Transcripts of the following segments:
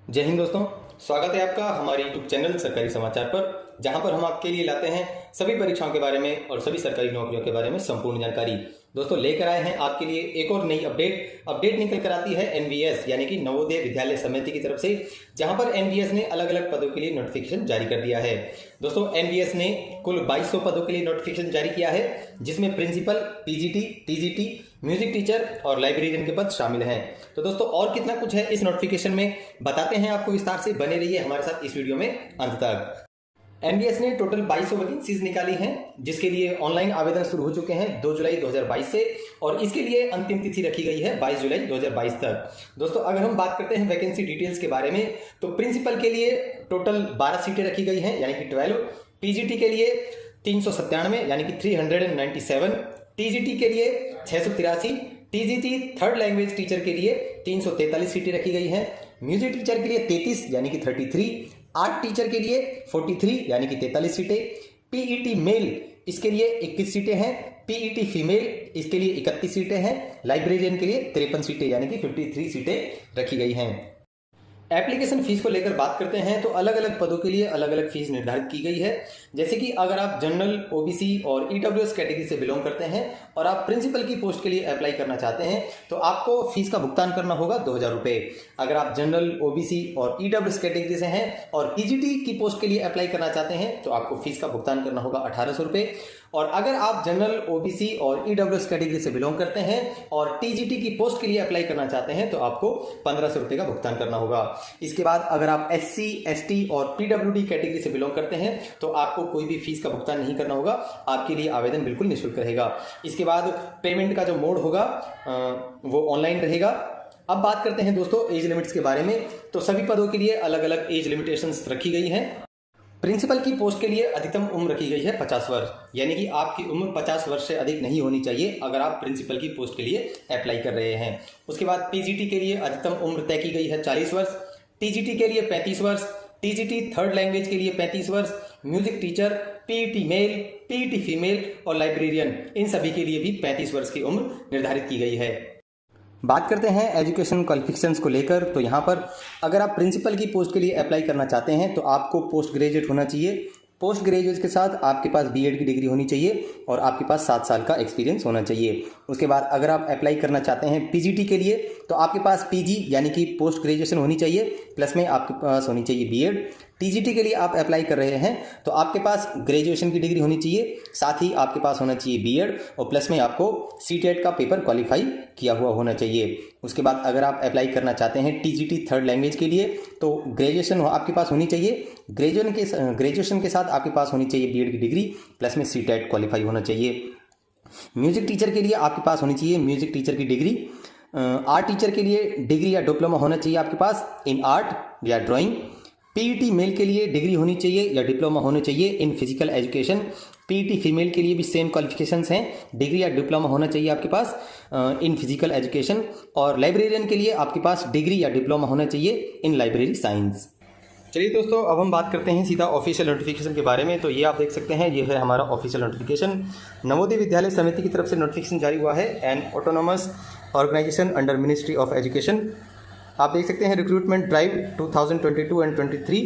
जय हिंद दोस्तों, स्वागत है आपका हमारे YouTube चैनल सरकारी समाचार पर, जहां पर हम आपके लिए लाते हैं सभी परीक्षाओं के बारे में और सभी सरकारी नौकरियों के बारे में संपूर्ण जानकारी। दोस्तों लेकर आए हैं आपके लिए एक और नई अपडेट निकल कर आती है NVS यानी कि नवोदय विद्यालय समिति की तरफ से, जहां पर NVS ने अलग अलग पदों के लिए नोटिफिकेशन जारी कर दिया है। दोस्तों NVS ने कुल 2200 पदों के लिए नोटिफिकेशन जारी किया है, जिसमें principal, PGT, TGT, music teacher और लाइब्रेरियन के पद शामिल हैं। तो दोस्तों और कितना कुछ है इस नोटिफिकेशन में बताते हैं आपको विस्तार से, बने रहिए हमारे साथ इस वीडियो में अंत तक। NVS ने टोटल 2200 वैकेंसीज निकाली हैं, जिसके लिए ऑनलाइन आवेदन शुरू हो चुके हैं 2 जुलाई 2022 से, और इसके लिए अंतिम तिथि रखी गई है 22 जुलाई 2022 तक। दोस्तों अगर हम बात करते हैं वैकेंसी डिटेल्स के बारे में, तो प्रिंसिपल के लिए टोटल 12 सीटें रखी गई हैं यानी कि 12, PGT के लिए 397 यानी कि 397, TGT के लिए 683, TGT थर्ड लैंग्वेज टीचर के लिए 343 सीटें रखी गई हैं, म्यूजिक टीचर के लिए 33 यानी कि 33, आर्ट टीचर के लिए 43 यानी कि 43 सीटें, PET मेल इसके लिए 21 सीटें हैं, PET फीमेल इसके लिए 31 सीटें हैं, लाइब्रेरियन के लिए 53 सीटें यानी कि 53 सीटें रखी गई हैं। एप्लीकेशन फीस को लेकर बात करते हैं तो अलग अलग पदों के लिए अलग अलग फीस निर्धारित की गई है। जैसे कि अगर आप जनरल, OBC और EWS कैटेगरी से बिलोंग करते हैं और आप प्रिंसिपल की पोस्ट के लिए अप्लाई करना चाहते हैं तो आपको फीस का भुगतान करना होगा 2000 रुपये। अगर आप जनरल, OBC और EWS कैटेगरी से हैं और PGT की पोस्ट के लिए अप्लाई करना चाहते हैं तो आपको फीस का भुगतान करना होगा 1800 रुपये। और अगर आप जनरल, OBC और EWS कैटेगरी से बिलोंग करते हैं और TGT की पोस्ट के लिए अप्लाई करना चाहते हैं तो आपको 1500 रुपये का भुगतान करना होगा। इसके बाद अगर आप SC, ST और PWD कैटेगरी से बिलोंग करते हैं तो आपको कोई भी फीस का भुगतान नहीं करना होगा, आपके लिए आवेदन बिल्कुल निःशुल्क रहेगा। इसके बाद पेमेंट का जो मोड होगा वो ऑनलाइन रहेगा। अब बात करते हैं दोस्तों एज लिमिट्स के बारे में, तो सभी पदों के लिए अलग अलग एज लिमिटेशंस रखी गई हैं। प्रिंसिपल की पोस्ट के लिए अधिकतम उम्र रखी गई है 50 वर्ष, यानी कि आपकी उम्र 50 वर्ष से अधिक नहीं होनी चाहिए अगर आप प्रिंसिपल की पोस्ट के लिए अप्लाई कर रहे हैं। उसके बाद PGT के लिए अधिकतम उम्र तय की गई है 40 वर्ष, TGT के लिए 35 वर्ष, TGT थर्ड लैंग्वेज के लिए 35 वर्ष, music teacher, PET male, PET female और लाइब्रेरियन इन सभी के लिए भी 35 वर्ष की उम्र निर्धारित की गई है। बात करते हैं एजुकेशन क्वालिफिकेशंस को लेकर, तो यहाँ पर अगर आप प्रिंसिपल की पोस्ट के लिए अप्लाई करना चाहते हैं तो आपको पोस्ट ग्रेजुएट होना चाहिए। पोस्ट ग्रेजुएट के साथ आपके पास BEd की डिग्री होनी चाहिए और आपके पास 7 साल का एक्सपीरियंस होना चाहिए। उसके बाद अगर आप अप्लाई करना चाहते हैं PGT के लिए तो आपके पास PG यानी कि पोस्ट ग्रेजुएशन होनी चाहिए, प्लस में आपके पास होनी चाहिए BEd। TGT के लिए आप अप्लाई कर रहे हैं तो आपके पास ग्रेजुएशन की डिग्री होनी चाहिए, साथ ही आपके पास होना चाहिए BEd और प्लस में आपको CTET का पेपर क्वालिफाई किया हुआ होना चाहिए। उसके बाद अगर आप अप्लाई करना चाहते हैं TGT थर्ड लैंग्वेज के लिए तो ग्रेजुएशन आपके पास होनी चाहिए, ग्रेजुएशन के साथ आपके पास होनी चाहिए BEd की डिग्री, प्लस में CTET क्वालिफाई होना चाहिए। म्यूजिक टीचर के लिए आपके पास होनी चाहिए म्यूजिक टीचर की डिग्री। आर्ट टीचर के लिए डिग्री या डिप्लोमा होना चाहिए आपके पास इन आर्ट या ड्राइंग। PET मेल के लिए डिग्री होनी चाहिए या डिप्लोमा होना चाहिए in physical education. PET female के लिए भी सेम क्वालिफिकेशंस हैं, डिग्री या डिप्लोमा होना चाहिए आपके पास इन फिजिकल एजुकेशन। और लाइब्रेरियन के लिए आपके पास डिग्री या डिप्लोमा होना चाहिए इन लाइब्रेरी साइंस। चलिए दोस्तों अब हम बात करते हैं सीधा ऑफिशियल नोटिफिकेशन के बारे में। तो ये आप देख सकते हैं, ये है हमारा ऑफिशियल नोटिफिकेशन। नवोदय विद्यालय समिति की तरफ से नोटिफिकेशन जारी हुआ है, an autonomous organisation under ministry of education. आप देख सकते हैं रिक्रूटमेंट ड्राइव 2022 एंड 23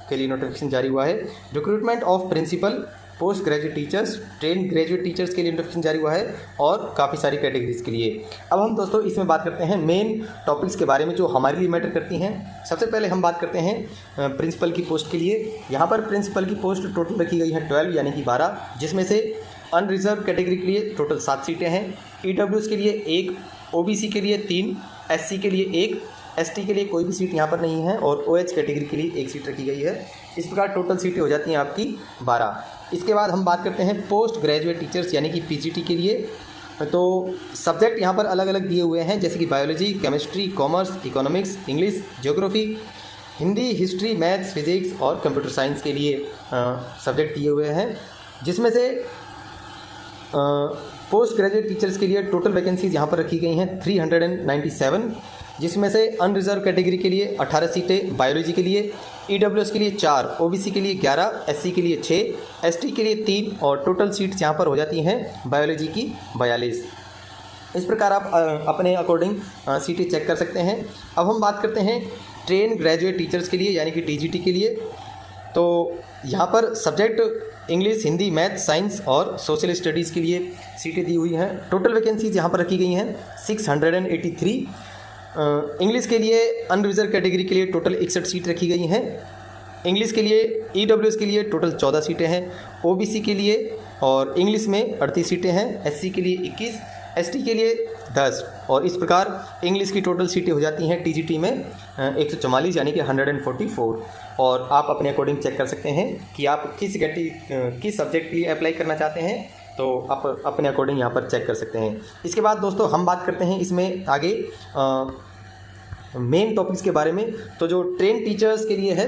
के लिए नोटिफिकेशन जारी हुआ है। Recruitment of principal, post graduate teachers, train graduate teachers के लिए नोटिफिकेशन जारी हुआ है और काफ़ी सारी कैटेगरीज के लिए। अब हम दोस्तों इसमें बात करते हैं मेन टॉपिक्स के बारे में जो हमारे लिए मैटर करती हैं। सबसे पहले हम बात करते हैं प्रिंसिपल की पोस्ट के लिए। यहाँ पर प्रिंसिपल की पोस्ट टोटल रखी गई है 12 यानी कि 12, जिसमें से अनरिजर्व कैटेगरी के लिए टोटल 7 सीटें हैं, EWS के लिए 1, OBC के लिए 3, SC के लिए 1, ST के लिए कोई भी सीट यहाँ पर नहीं है और OH कैटेगरी के लिए 1 सीट रखी गई है। इस प्रकार टोटल सीटें हो जाती हैं आपकी 12। इसके बाद हम बात करते हैं पोस्ट ग्रेजुएट टीचर्स यानी कि PGT के लिए। तो सब्जेक्ट यहाँ पर अलग अलग दिए हुए हैं, जैसे कि biology, chemistry, commerce, economics, English, geography, Hindi, history, maths, physics और कंप्यूटर साइंस के लिए सब्जेक्ट दिए हुए हैं। जिसमें से पोस्ट ग्रेजुएट टीचर्स के लिए टोटल वैकेंसीज यहाँ पर रखी गई हैं 397, जिसमें से अनरिजर्व कैटेगरी के लिए 18 सीटें, बायोलॉजी के लिए, EWS के लिए 4, OBC के लिए 11, SC के लिए 6, ST के लिए 3 और टोटल सीट्स यहाँ पर हो जाती हैं बायोलॉजी की 42। इस प्रकार आप अपने अकॉर्डिंग सीटें चेक कर सकते हैं। अब हम बात करते हैं ट्रेन ग्रेजुएट टीचर्स के लिए यानी कि TGT के लिए। तो यहाँ पर subject English, Hindi, math, science और सोशल स्टडीज़ के लिए सीटें दी हुई हैं। टोटल वैकेंसीज यहाँ पर रखी गई हैं 683। इंग्लिश के लिए अनरिजर्व कैटेगरी के लिए टोटल 61 सीट रखी गई हैं। इंग्लिश के लिए EWS के लिए टोटल 14 सीटें हैं। OBC के लिए और इंग्लिश में 38 सीटें हैं। SC के लिए 21, ST के लिए 10 और इस प्रकार इंग्लिश की टोटल सीटें हो जाती हैं TGT में 144 यानी कि 144। और आप अपने अकॉर्डिंग चेक कर सकते हैं कि आप किस सब्जेक्ट के लिए अप्लाई करना चाहते हैं, तो आप अपने अकॉर्डिंग यहाँ पर चेक कर सकते हैं। इसके बाद दोस्तों हम बात करते हैं इसमें आगे मेन टॉपिक्स के बारे में। तो जो ट्रेन टीचर्स के लिए है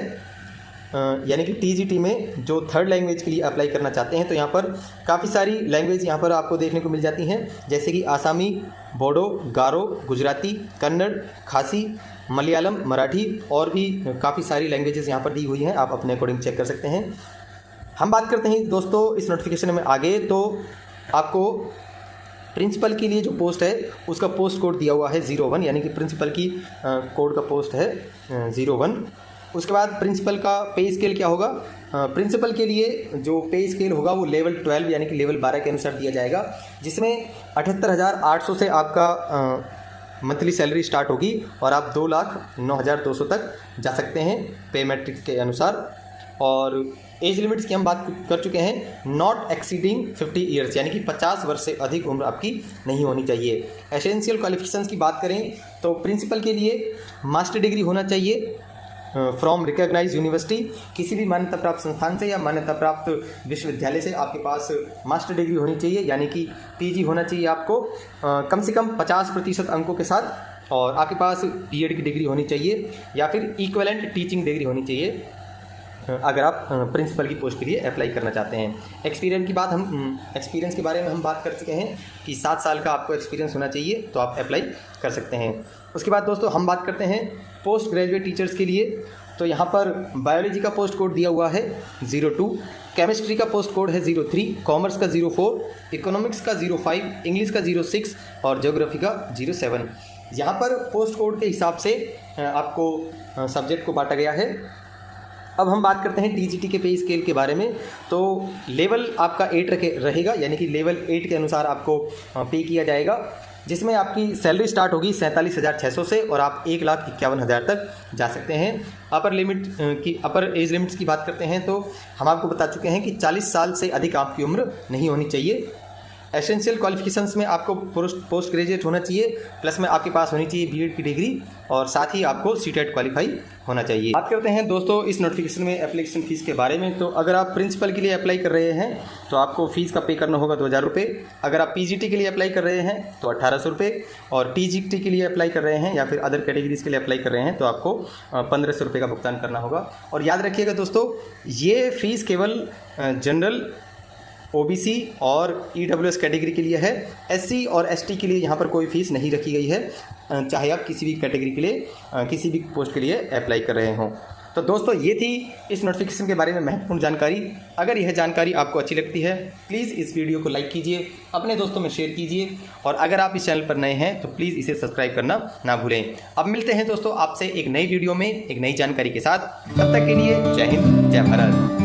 यानी कि TGT में जो थर्ड लैंग्वेज के लिए अप्लाई करना चाहते हैं, तो यहाँ पर काफ़ी सारी लैंग्वेज यहाँ पर आपको देखने को मिल जाती हैं, जैसे कि आसामी, बोडो, गारो, गुजराती, कन्नड़, खासी, मलयालम, मराठी और भी काफ़ी सारी लैंग्वेजेस यहाँ पर दी हुई हैं। आप अपने अकॉर्डिंग चेक कर सकते हैं। हम बात करते हैं दोस्तों इस नोटिफिकेशन में आगे। तो आपको प्रिंसिपल के लिए जो पोस्ट है उसका पोस्ट कोड दिया हुआ है 01 यानी कि प्रिंसिपल की कोड का पोस्ट है 01। उसके बाद प्रिंसिपल का पे स्केल क्या होगा? प्रिंसिपल के लिए जो पे स्केल होगा वो लेवल 12 यानी कि लेवल 12 के अनुसार दिया जाएगा, जिसमें 78,800 से आपका मंथली सैलरी स्टार्ट होगी और आप 2,09,200 तक जा सकते हैं पे मैट्रिक्स के अनुसार। और एज लिमिट्स की हम बात कर चुके हैं, नॉट एक्सीडिंग 50 ईयर्स यानी कि 50 वर्ष से अधिक उम्र आपकी नहीं होनी चाहिए। एसेंशियल क्वालिफिकेशंस की बात करें तो प्रिंसिपल के लिए मास्टर डिग्री होना चाहिए फ्रॉम रिकॉग्नाइज यूनिवर्सिटी, किसी भी मान्यता प्राप्त संस्थान से या मान्यता प्राप्त विश्वविद्यालय से आपके पास मास्टर डिग्री होनी चाहिए यानी कि PG होना चाहिए आपको कम से कम 50% अंकों के साथ, और आपके पास BEd की डिग्री होनी चाहिए या फिर इक्विवेलेंट टीचिंग डिग्री होनी चाहिए अगर आप प्रिंसिपल की पोस्ट के लिए अप्लाई करना चाहते हैं। एक्सपीरियंस के बारे में हम बात कर चुके हैं कि 7 साल का आपको एक्सपीरियंस होना चाहिए, तो आप अप्लाई कर सकते हैं। उसके बाद दोस्तों हम बात करते हैं पोस्ट ग्रेजुएट टीचर्स के लिए। तो यहाँ पर बायोलॉजी का पोस्ट कोड दिया हुआ है 02, केमिस्ट्री का पोस्ट कोड है 03, कॉमर्स का 04, इकोनॉमिक्स का 05, इंग्लिश का 06 और ज्योग्राफी का 07। यहाँ पर पोस्ट कोड के हिसाब से आपको सब्जेक्ट को बांटा गया है। अब हम बात करते हैं TGT के पे स्केल के बारे में। तो लेवल आपका 8 रहेगा यानी कि लेवल 8 के अनुसार आपको पे किया जाएगा, जिसमें आपकी सैलरी स्टार्ट होगी 47,600 से और आप 1,51,000 तक जा सकते हैं। अपर एज लिमिट्स की बात करते हैं तो हम आपको बता चुके हैं कि 40 साल से अधिक आपकी उम्र नहीं होनी चाहिए। एसेंशियल क्वालिफिकेशंस में आपको पोस्ट ग्रेजुएट होना चाहिए, प्लस में आपके पास होनी चाहिए BEd की डिग्री और साथ ही आपको CTET क्वालिफाई होना चाहिए। बात करते हैं दोस्तों इस नोटिफिकेशन में एप्लीकेशन फ़ीस के बारे में। तो अगर आप प्रिंसिपल के लिए अप्लाई कर रहे हैं तो आपको फ़ीस का पे करना होगा 2,000 रुपये। अगर आप PGT के लिए अप्लाई कर रहे हैं तो 1,800 रुपये, और TGT के लिए अप्लाई कर रहे हैं या फिर अदर कैटेगरीज़ के लिए अप्लाई कर रहे हैं तो आपको 1,500 रुपये का भुगतान करना होगा। और याद रखिएगा दोस्तों, ये फ़ीस केवल जनरल, OBC और EWS कैटेगरी के लिए है। SC और ST के लिए यहाँ पर कोई फ़ीस नहीं रखी गई है, चाहे आप किसी भी कैटेगरी के लिए किसी भी पोस्ट के लिए अप्लाई कर रहे हों। तो दोस्तों ये थी इस नोटिफिकेशन के बारे में महत्वपूर्ण जानकारी। अगर यह जानकारी आपको अच्छी लगती है प्लीज़ इस वीडियो को लाइक कीजिए, अपने दोस्तों में शेयर कीजिए, और अगर आप इस चैनल पर नए हैं तो प्लीज़ इसे सब्सक्राइब करना ना भूलें। अब मिलते हैं दोस्तों आपसे एक नई वीडियो में एक नई जानकारी के साथ। तब तक के लिए जय हिंद, जय भारत।